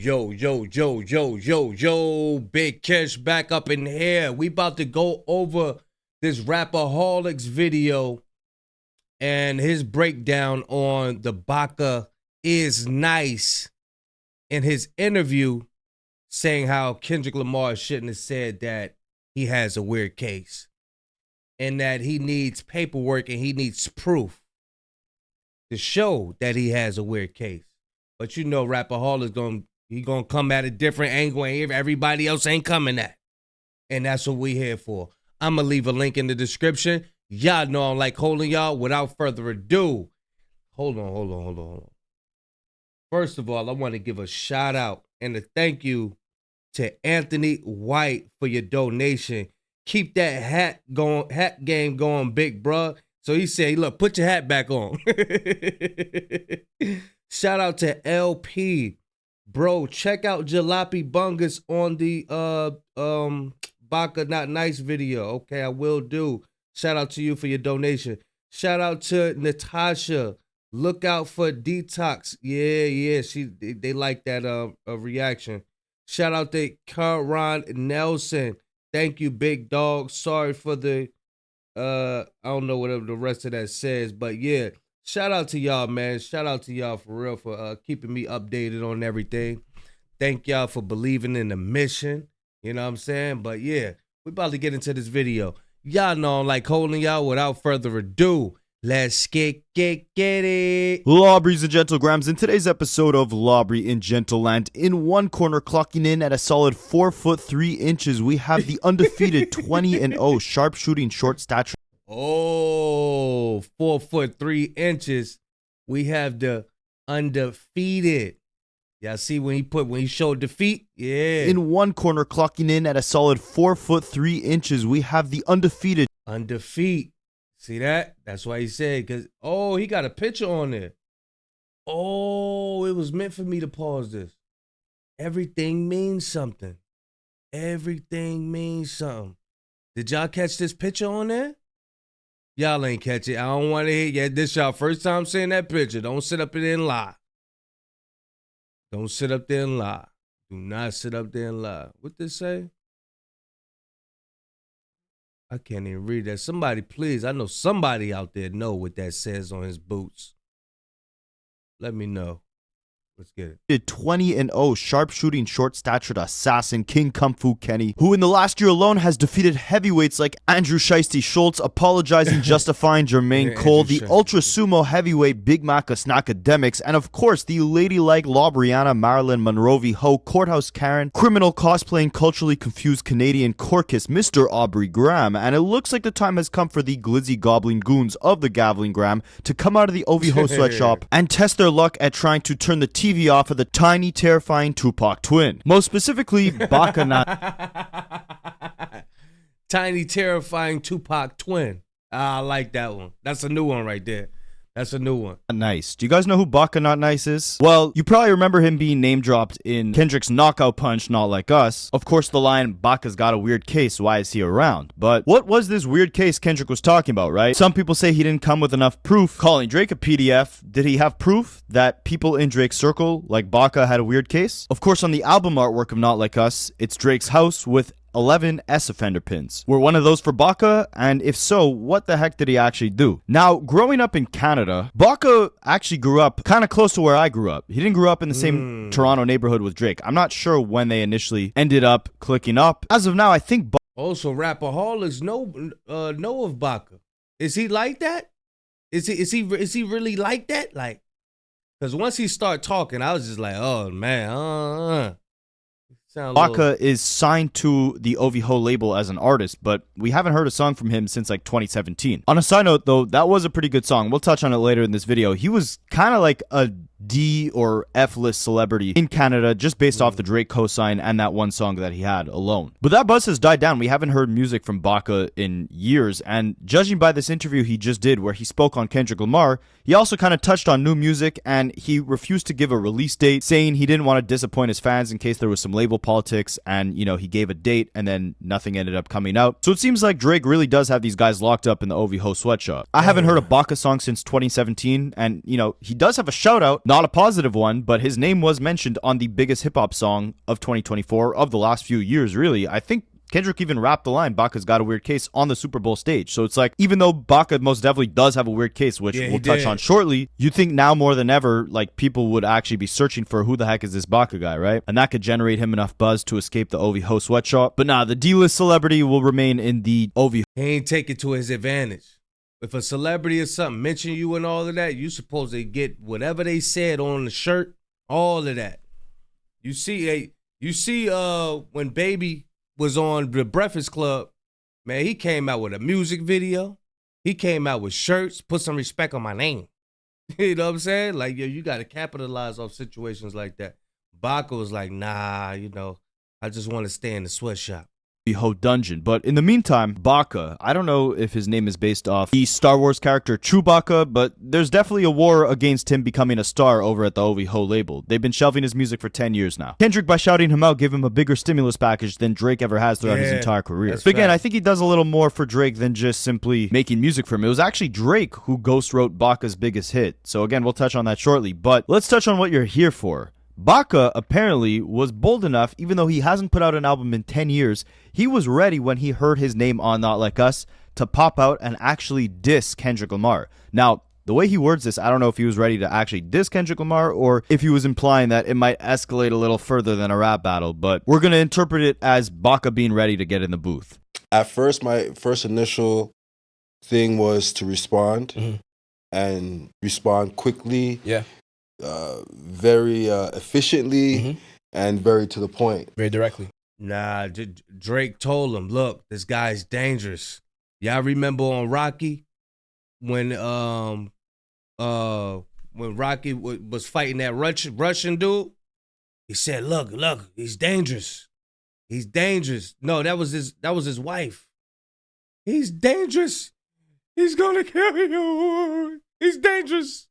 Yo, Big Kish back up in here. We about to go over this Rapperholics video and his breakdown on the Baka is nice in his interview, saying how Kendrick Lamar shouldn't have said that he has a weird case and that he needs paperwork and he needs proof to show that he has a weird case. But you know Rapperholics gonna come at a different angle and everybody else ain't coming at. And that's what we here for. I'm gonna leave a link in the description. Y'all know I'm like holding y'all. Without further ado, hold on. First of all, I want to give a shout out and a thank you to Anthony White for your donation. Keep that hat game going, big bruh. So he said, look, put your hat back on. Shout out to LP. Bro, check out Jalopy Bungus on the Baka Not Nice video. Okay, I will do. Shout out to you for your donation. Shout out to Natasha. Look out for Detox. Yeah, they like that reaction. Shout out to Karan Nelson. Thank you, big dog. Sorry for the I don't know whatever the rest of that says, but yeah. Shout out to y'all, man. Shout out to y'all for real for keeping me updated on everything. Thank y'all for believing in the mission. You know what I'm saying? But yeah, we about to get into this video. Y'all know I'm like holding y'all. Without further ado, let's get it. Lawbreeze and Gentlegrams, in today's episode of Lawbree in Gentleland, in one corner clocking in at a solid 4 foot 3 inches, we have the undefeated 20-0 sharpshooting short stature. Oh, 4 foot 3 inches. We have the undefeated. Y'all see when he showed defeat? Yeah. In one corner clocking in at a solid 4 foot 3 inches, we have the undefeated. Undefeat. See that? That's why he said, because, oh, he got a picture on there. Oh, it was meant for me to pause this. Everything means something. Everything means something. Did y'all catch this picture on there? Y'all ain't catch it. I don't want to hear. Yeah, this y'all first time seeing that picture. Don't sit up there and lie. Don't sit up there and lie. Do not sit up there and lie. What this say? I can't even read that. Somebody, please. I know somebody out there know what that says on his boots. Let me know. Let's get it. 20-0 sharpshooting short-statured assassin King Kung Fu Kenny, who in the last year alone has defeated heavyweights like Andrew Shiesty Schultz, apologizing, justifying Jermaine Cole, the ultra sumo heavyweight Big Mac Snackademics, and of course the ladylike Lawbriana Marilyn Monroe Ho, Courthouse Karen, criminal cosplaying culturally confused Canadian Corcus Mr. Aubrey Graham. And it looks like the time has come for the glizzy goblin goons of the Gaveling Graham to come out of the OVHO sweatshop and test their luck at trying to turn the TV off of the tiny, terrifying Tupac twin. Most specifically, Baka Not. Tiny, terrifying Tupac twin. I like that one. That's a new one right there. That's a new one. Nice. Do you guys know who Baka Not Nice is? Well, you probably remember him being name dropped in Kendrick's Knockout Punch, Not Like Us. Of course, the line, Baka's got a weird case, why is he around? But what was this weird case Kendrick was talking about, right? Some people say he didn't come with enough proof. Calling Drake a PDF, did he have proof that people in Drake's circle, like Baka, had a weird case? Of course, on the album artwork of Not Like Us, it's Drake's house with 11 S offender pins. Were one of those for Baka? And if so, what the heck did he actually do? Now, growing up in Canada, Baka actually grew up kind of close to where I grew up. He didn't grow up in the same Toronto neighborhood with Drake. I'm not sure when they initially ended up clicking up. As of now, I think also Rapperholics know of Baka. Is he like that? Is he really like that? Like, because once he started talking, I was just like, oh man, Baka is signed to the OVHO label as an artist, but we haven't heard a song from him since like 2017. On a side note though, that was a pretty good song. We'll touch on it later in this video. He was kind of like a D or F list celebrity in Canada just based off the Drake cosign and that one song that he had alone. But that buzz has died down. We haven't heard music from Baka in years, and judging by this interview he just did where he spoke on Kendrick Lamar, he also kind of touched on new music, and he refused to give a release date, saying he didn't want to disappoint his fans in case there was some label politics, and, you know, he gave a date and then nothing ended up coming out. So it seems like Drake really does have these guys locked up in the OVHO sweatshop. I haven't heard a Baka song since 2017, and, you know, he does have a shout out Not a positive one, but his name was mentioned on the biggest hip-hop song of 2024, of the last few years, really. I think Kendrick even rapped the line, Baka's got a weird case, on the Super Bowl stage. So it's like, even though Baka most definitely does have a weird case, which we'll touch on shortly, you think now more than ever, like, people would actually be searching for who the heck is this Baka guy, right? And that could generate him enough buzz to escape the OVO sweatshop. But nah, the D-list celebrity will remain in the OVO. He ain't take it to his advantage. If a celebrity or something mention you and all of that, you supposed to get whatever they said on the shirt, all of that. You see, when Baby was on the Breakfast Club, man, he came out with a music video. He came out with shirts, put some respect on my name. You know what I'm saying? Like, yo, you got to capitalize off situations like that. Baka was like, nah, you know, I just want to stay in the sweatshop. OVO dungeon. But in the meantime, Baka, I don't know if his name is based off the Star Wars character Chewbacca, but there's definitely a war against him becoming a star over at the OVO label. They've been shelving his music for 10 years now. Kendrick, by shouting him out, gave him a bigger stimulus package than Drake ever has throughout his entire career. But again, I think he does a little more for Drake than just simply making music for him. It was actually Drake who ghost wrote Baka's biggest hit. So again, we'll touch on that shortly, but let's touch on what you're here for. Baka apparently was bold enough, even though he hasn't put out an album in 10 years, he was ready when he heard his name on Not Like Us to pop out and actually diss Kendrick Lamar. Now, the way he words this, I don't know if he was ready to actually diss Kendrick Lamar or if he was implying that it might escalate a little further than a rap battle, but we're going to interpret it as Baka being ready to get in the booth. At first, my first initial thing was to respond and respond quickly. Yeah. Very efficiently and very to the point. Very directly. Nah, Drake told him, look, this guy's dangerous. Y'all remember on Rocky when Rocky was fighting that Russian dude? He said, look, he's dangerous. He's dangerous. No, that was his wife. He's dangerous. He's gonna kill you. He's dangerous.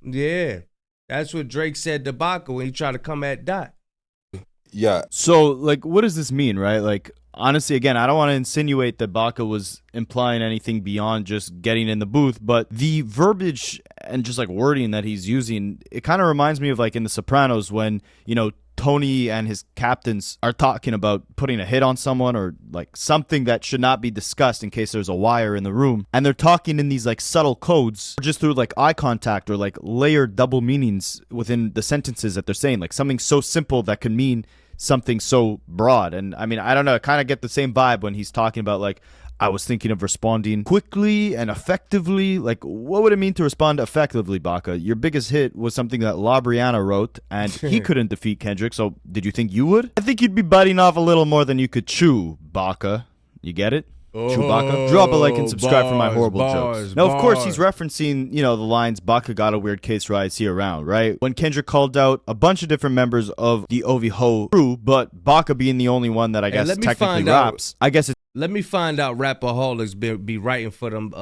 Yeah. That's what Drake said to Baka when he tried to come at Dot. Yeah. So, like, what does this mean, right? Like, honestly, again, I don't want to insinuate that Baka was implying anything beyond just getting in the booth, but the verbiage and just, like, wording that he's using, it kind of reminds me of, like, in The Sopranos when, you know, Tony and his captains are talking about putting a hit on someone or like something that should not be discussed in case there's a wire in the room. And they're talking in these like subtle codes just through like eye contact or like layered double meanings within the sentences that they're saying. Like something so simple that could mean something so broad. And I mean, I don't know, I kind of get the same vibe when he's talking about like, I was thinking of responding quickly and effectively. Like, what would it mean to respond effectively, Baka? Your biggest hit was something that La Brianna wrote, and he couldn't defeat Kendrick, so did you think you would? I think you'd be biting off a little more than you could chew, Baka. You get it? Chewbacca. Drop a like and subscribe for my horrible jokes. Now, of course, he's referencing, you know, the lines, Baka got a weird case, right? See around, right? When Kendrick called out a bunch of different members of the OVO crew, but Baka being the only one that I guess technically raps. I guess it's. Let me find out Rapaholics be writing for them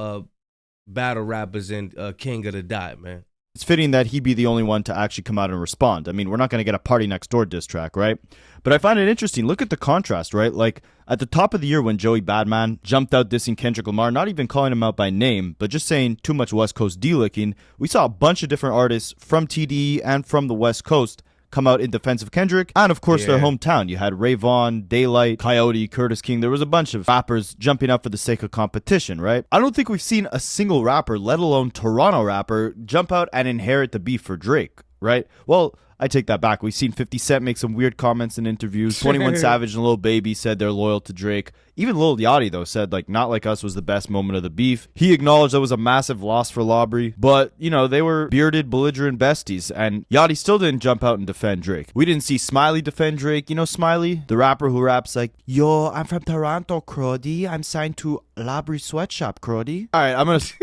battle rappers and King of the Dot, man. It's fitting that he be the only one to actually come out and respond. I mean, we're not going to get a Party Next Door diss track, right? But I find it interesting. Look at the contrast, right? Like, at the top of the year when Joey Badman jumped out dissing Kendrick Lamar, not even calling him out by name, but just saying too much West Coast D-licking, we saw a bunch of different artists from TDE and from the West Coast come out in defense of Kendrick, and of course their hometown. You had Ray Vaughn, Daylight, Coyote, Curtis King. There was a bunch of rappers jumping up for the sake of competition, right? I don't think we've seen a single rapper, let alone Toronto rapper, jump out and inherit the beef for Drake, right? Well, I take that back. We've seen 50 Cent make some weird comments in interviews. 21 Savage and Lil Baby said they're loyal to Drake. Even Lil Yachty, though, said, like, Not Like Us was the best moment of the beef. He acknowledged that was a massive loss for Labrie. But, you know, they were bearded, belligerent besties. And Yachty still didn't jump out and defend Drake. We didn't see Smiley defend Drake. You know Smiley? The rapper who raps like, Yo, I'm from Toronto, Crody. I'm signed to Labrie Sweatshop, Crody. All right, I'm going to...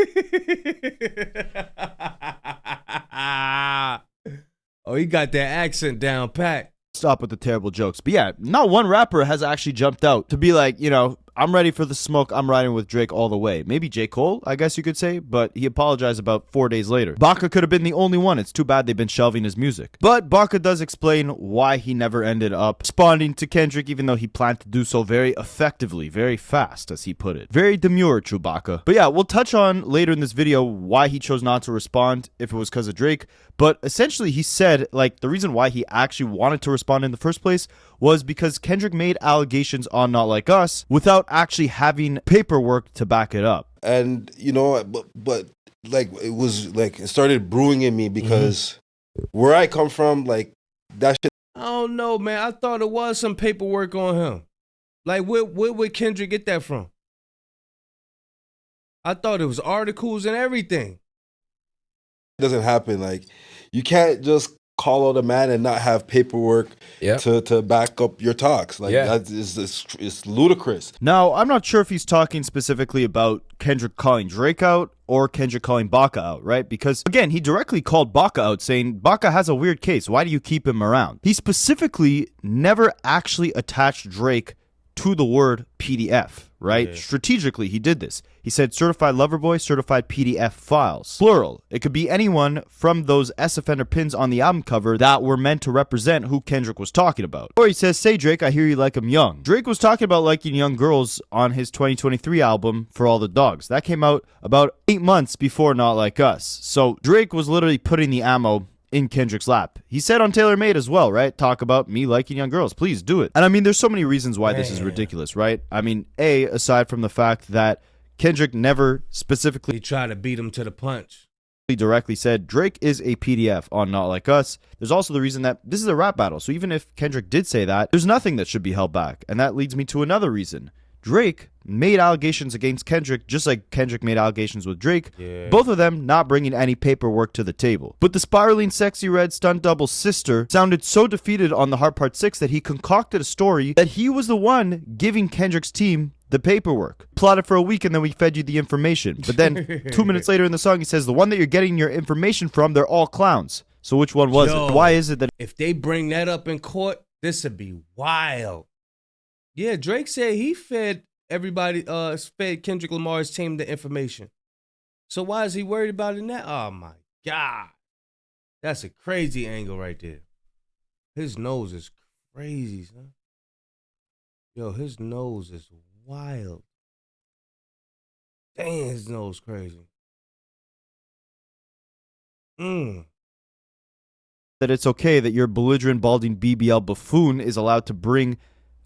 Oh, he got that accent down pat. Stop with the terrible jokes. But yeah, not one rapper has actually jumped out to be like, you know, I'm ready for the smoke. I'm riding with Drake all the way. Maybe J. Cole, I guess you could say, but he apologized about 4 days later. Baka could have been the only one. It's too bad they've been shelving his music. But Baka does explain why he never ended up responding to Kendrick, even though he planned to do so very effectively, very fast, as he put it. Very demure, true Baka. But yeah, we'll touch on later in this video why he chose not to respond, if it was because of Drake. But essentially, he said, like, the reason why he actually wanted to respond in the first place was because Kendrick made allegations on Not Like Us without actually having paperwork to back it up. And, you know, but like, it was like, it started brewing in me because where I come from, like, that shit. I don't know, man. I thought it was some paperwork on him. Like, where would Kendrick get that from? I thought it was articles and everything. Doesn't happen. Like, you can't just call out a man and not have paperwork to back up your talks. Like, that is it's ludicrous. Now, I'm not sure if he's talking specifically about Kendrick calling Drake out or Kendrick calling Baka out, right? Because, again, he directly called Baka out, saying, Baka has a weird case. Why do you keep him around? He specifically never actually attached Drake to the word PDF, right? Yeah. Strategically, he did this. He said certified lover boy, certified PDF files. Plural. It could be anyone from those S Offender pins on the album cover that were meant to represent who Kendrick was talking about. Or he says, say Drake, I hear you like him young. Drake was talking about liking young girls on his 2023 album, For All the Dogs. That came out about 8 months before Not Like Us. So Drake was literally putting the ammo in Kendrick's lap. He said on Taylor Made as well, right? Talk about me liking young girls. Please do it. And I mean, there's so many reasons why this is ridiculous, right? I mean, aside from the fact that Kendrick never specifically tried to beat him to the punch. Directly said Drake is a PDF on Not Like Us. There's also the reason that this is a rap battle. So even if Kendrick did say that, there's nothing that should be held back. And that leads me to another reason. Drake made allegations against Kendrick just like Kendrick made allegations with Drake, both of them not bringing any paperwork to the table. But the spiraling sexy red stunt double sister sounded so defeated on the Heart Part 6 that he concocted a story that he was the one giving Kendrick's team the paperwork. Plotted for a week and then we fed you the information. But then 2 minutes later in the song he says the one that you're getting your information from, they're all clowns. So which one was it? Why is it that if they bring that up in court, this would be wild. Yeah, Drake said he fed everybody, fed Kendrick Lamar's team the information. So why is he worried about it now? Oh my God. That's a crazy angle right there. His nose is crazy, son. Yo, his nose is wild. Dang, his nose crazy. That it's okay that your belligerent, balding BBL buffoon is allowed to bring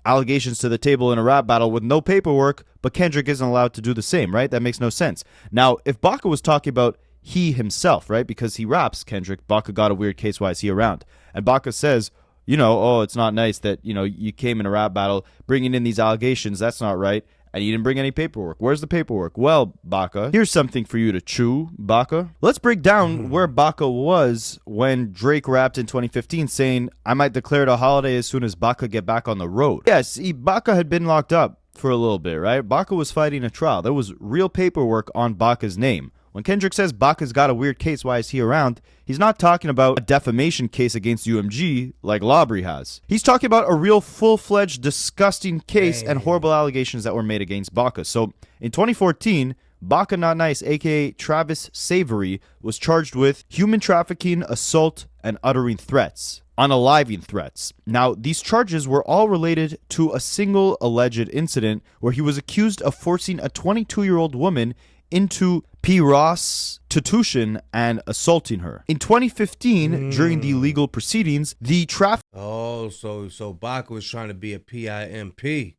allegations to the table in a rap battle with no paperwork, but Kendrick isn't allowed to do the same, right? That makes no sense. Now, if Baka was talking about he himself, right? Because he raps Kendrick, Baka got a weird case, why is he around? And Baka says, you know, oh, it's not nice that, you know, you came in a rap battle bringing in these allegations. That's not right. And you didn't bring any paperwork. Where's the paperwork? Well, Baka, here's something for you to chew, Baka. Let's break down where Baka was when Drake rapped in 2015 saying, I might declare it a holiday as soon as Baka get back on the road. Yes, Baka had been locked up for a little bit, right? Baka was fighting a trial. There was real paperwork on Baka's name. When Kendrick says Baka's got a weird case, why is he around? He's not talking about a defamation case against UMG like Labrie has. He's talking about a real full-fledged disgusting case and horrible allegations that were made against Baka. So in 2014, Baka Not Nice, aka Travis Savory, was charged with human trafficking, assault, and uttering threats. Unaliving threats. Now, these charges were all related to a single alleged incident where he was accused of forcing a 22-year-old woman into prostitution and assaulting her. In 2015, during the legal proceedings, the so Baka was trying to be a PIMP.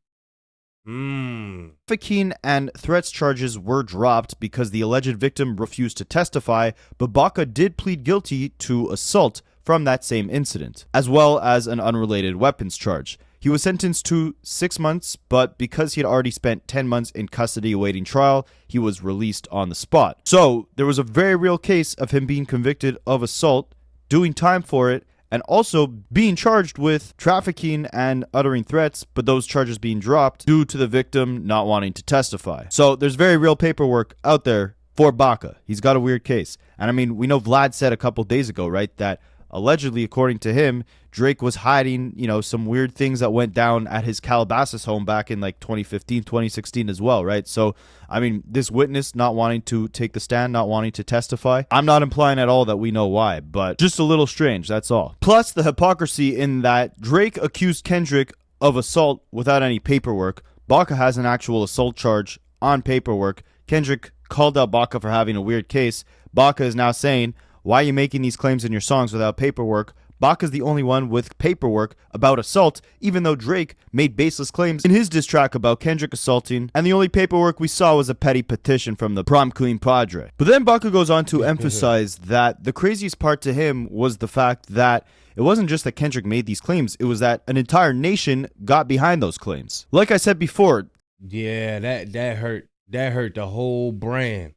Trafficking and threats charges were dropped because the alleged victim refused to testify, but Baka did plead guilty to assault from that same incident, as well as an unrelated weapons charge. He was sentenced to 6 months, but because he had already spent 10 months in custody awaiting trial, he was released on the spot. So there was a very real case of him being convicted of assault, doing time for it, and also being charged with trafficking and uttering threats, but those charges being dropped due to the victim not wanting to testify. So there's very real paperwork out there for Baka. He's got a weird case. And I mean, we know Vlad said a couple days ago, right, that allegedly, according to him, Drake was hiding, some weird things that went down at his Calabasas home back in like 2015, 2016 as well, right? So, I mean, this witness not wanting to take the stand, not wanting to testify, I'm not implying at all that we know why, but just a little strange, that's all. Plus, the hypocrisy in that Drake accused Kendrick of assault without any paperwork. Baka has an actual assault charge on paperwork. Kendrick called out Baka for having a weird case. Baka is now saying, why are you making these claims in your songs without paperwork? Baka's the only one with paperwork about assault, even though Drake made baseless claims in his diss track about Kendrick assaulting, and the only paperwork we saw was a petty petition from the prom queen Padre. But then Baka goes on to emphasize that the craziest part to him was the fact that it wasn't just that Kendrick made these claims, it was that an entire nation got behind those claims. Like I said before, yeah, that hurt. That hurt the whole brand.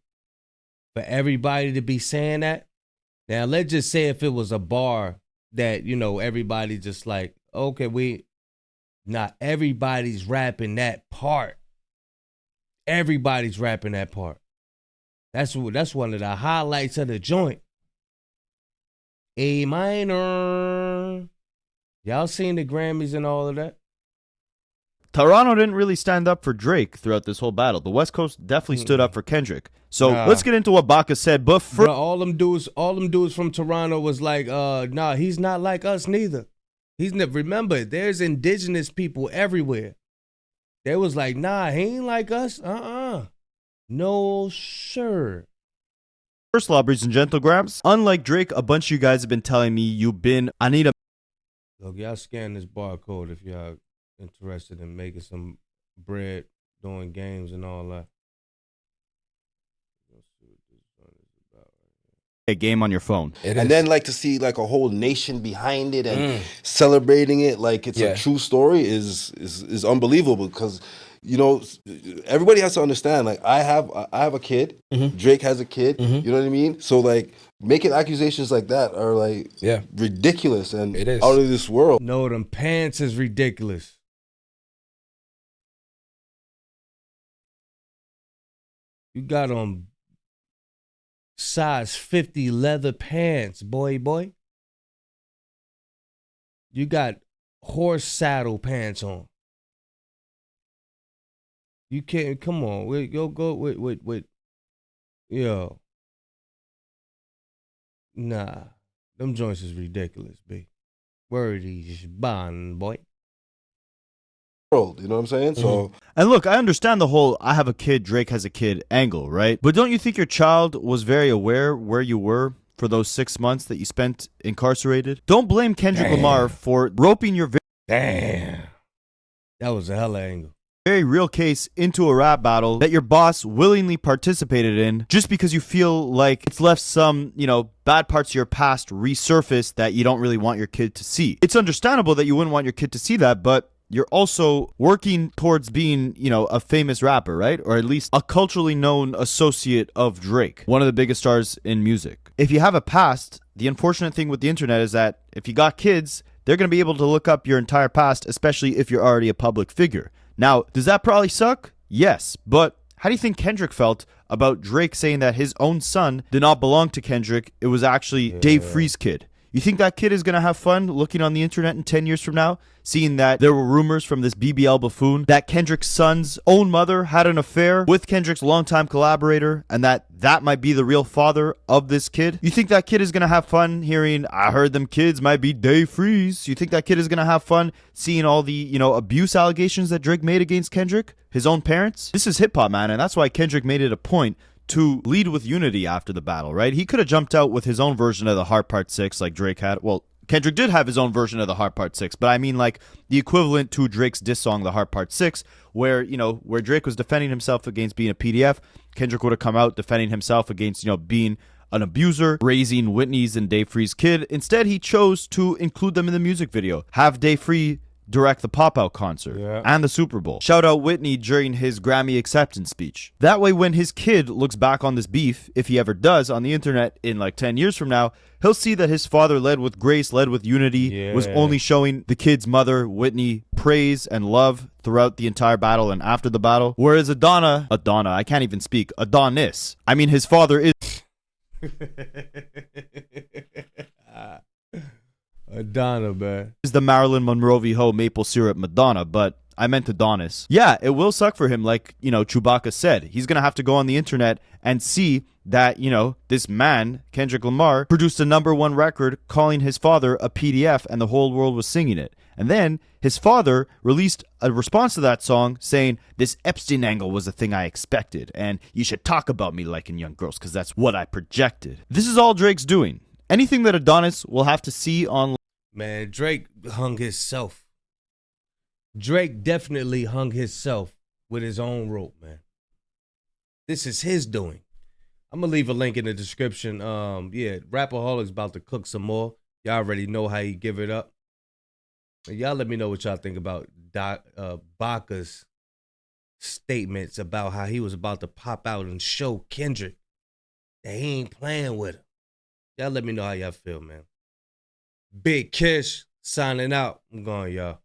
For everybody to be saying that. Now, let's just say if it was a bar that, everybody just like, okay, not everybody's rapping that part. Everybody's rapping that part. That's one of the highlights of the joint. A minor. Y'all seen the Grammys and all of that? Toronto didn't really stand up for Drake throughout this whole battle. The West Coast definitely stood up for Kendrick. So let's get into what Baka said. But all them dudes from Toronto was like, nah, he's not like us neither. Remember, there's indigenous people everywhere. They was like, nah, he ain't like us. No, sir. First, ladies and gentlegrams, unlike Drake, a bunch of you guys have been telling me I need a... Look, y'all scan this barcode if y'all interested in making some bread, doing games and all that. A game on your phone. And then like to see like a whole nation behind it and celebrating it like it's a true story is unbelievable because everybody has to understand, like I have a kid, Drake has a kid, you know what I mean? So like making accusations like that are like ridiculous and it is out of this world. No, them pants is ridiculous. You got on size 50 leather pants, boy. You got horse saddle pants on. You can't, come on, go with, yo. Nah, them joints is ridiculous, B. Wordy bond, boy. World, you know what I'm saying? So, and look, I understand the whole I have a kid, Drake has a kid angle, right? But don't you think your child was very aware where you were for those 6 months that you spent incarcerated? Don't blame Kendrick Lamar for roping your damn. That was a hella angle. Very real case into a rap battle that your boss willingly participated in just because you feel like it's left some, bad parts of your past resurface that you don't really want your kid to see. It's understandable that you wouldn't want your kid to see that, but you're also working towards being, a famous rapper, right? Or at least a culturally known associate of Drake, one of the biggest stars in music. If you have a past, the unfortunate thing with the internet is that if you got kids, they're going to be able to look up your entire past, especially if you're already a public figure. Now, does that probably suck? Yes, but how do you think Kendrick felt about Drake saying that his own son did not belong to Kendrick? It was actually Dave Free's kid. You think that kid is going to have fun looking on the internet in 10 years from now, seeing that there were rumors from this BBL buffoon that Kendrick's son's own mother had an affair with Kendrick's longtime collaborator and that might be the real father of this kid? You think that kid is going to have fun hearing, I heard them kids might be Dave Freeze? You think that kid is going to have fun seeing all the, abuse allegations that Drake made against Kendrick, his own parents? This is hip-hop, man, and that's why Kendrick made it a point to lead with unity after the battle, right? He could have jumped out with his own version of the Heart Part 6 like Drake had. Well, Kendrick did have his own version of the Heart Part 6, but I mean like the equivalent to Drake's diss song, the Heart Part 6, where, where Drake was defending himself against being a PDF, Kendrick would have come out defending himself against, being an abuser, raising Whitney's and Dave Free's kid. Instead, he chose to include them in the music video. Have Dave Free direct the pop-out concert and the Super Bowl. Shout out Whitney during his Grammy acceptance speech. That way, when his kid looks back on this beef, if he ever does, on the internet in like 10 years from now, he'll see that his father led with grace, led with unity, was only showing the kid's mother, Whitney, praise and love throughout the entire battle and after the battle. Whereas Adonis, I can't even speak, Adonis, I mean his father is... Madonna, man. Is the Marilyn Monroe v. Ho maple syrup Madonna, but I meant Adonis. Yeah, it will suck for him, like, Chewbacca said. He's going to have to go on the internet and see that, this man, Kendrick Lamar, produced a #1 record calling his father a PDF and the whole world was singing it. And then his father released a response to that song saying, this Epstein angle was the thing I expected, and you should talk about me liking young girls because that's what I projected. This is all Drake's doing. Anything that Adonis will have to see online. Man, Drake hung himself. Drake definitely hung himself with his own rope, man. This is his doing. I'm going to leave a link in the description. Rapperholic's about to cook some more. Y'all already know how he give it up. Y'all let me know what y'all think about Baka's statements about how he was about to pop out and show Kendrick that he ain't playing with him. Y'all let me know how y'all feel, man. Big Kish signing out. I'm going, y'all.